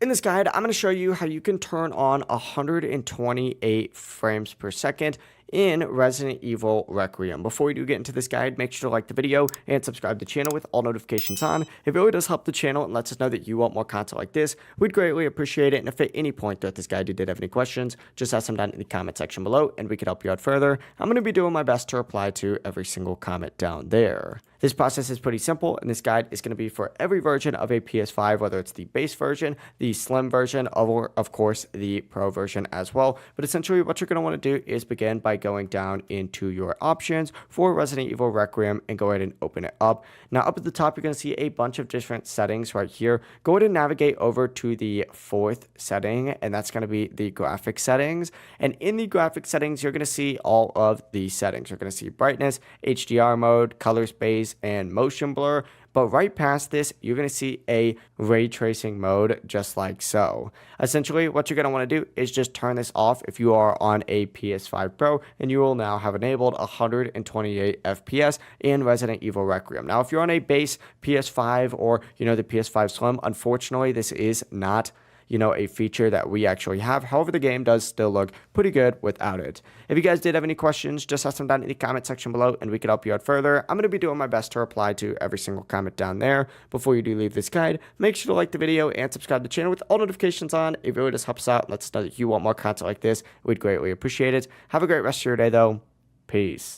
In this guide, I'm going to show you how you can turn on 128 frames per second in Resident Evil Requiem. Before we do get into this guide, make sure to like the video and subscribe to the channel with all notifications on. It really does help the channel and lets us know that you want more content like this. We'd greatly appreciate it, and if at any point throughout this guide you did have any questions, just ask them down in the comment section below and we could help you out further. I'm going to be doing my best to reply to every single comment down there. This process is pretty simple, and this guide is going to be for every version of a PS5, whether it's the base version, the slim version, or of course the pro version as well. But essentially what you're going to want to do is begin by going down into your options for Resident Evil Requiem and go ahead and open it up. Now up at the top, you're going to see a bunch of different settings right here. Go ahead and navigate over to the fourth setting, and that's going to be the graphic settings. And in the graphic settings, you're going to see all of the settings. You're going to see brightness, HDR mode, color space, and motion blur. But right past this, you're going to see a ray tracing mode just like so. Essentially, what you're going to want to do is just turn this off if you are on a PS5 Pro, and you will now have enabled 128 FPS in Resident Evil Requiem. Now, if you're on a base PS5 or, the PS5 Slim, unfortunately, this is not a feature that we actually have. However, the game does still look pretty good without it. If you guys did have any questions, just ask them down in the comment section below and we could help you out further. I'm going to be doing my best to reply to every single comment down there. Before you do leave this guide, make sure to like the video and subscribe to the channel with all notifications on. It really just helps out. Lets us know that you want more content like this. We'd greatly appreciate it. Have a great rest of your day though. Peace.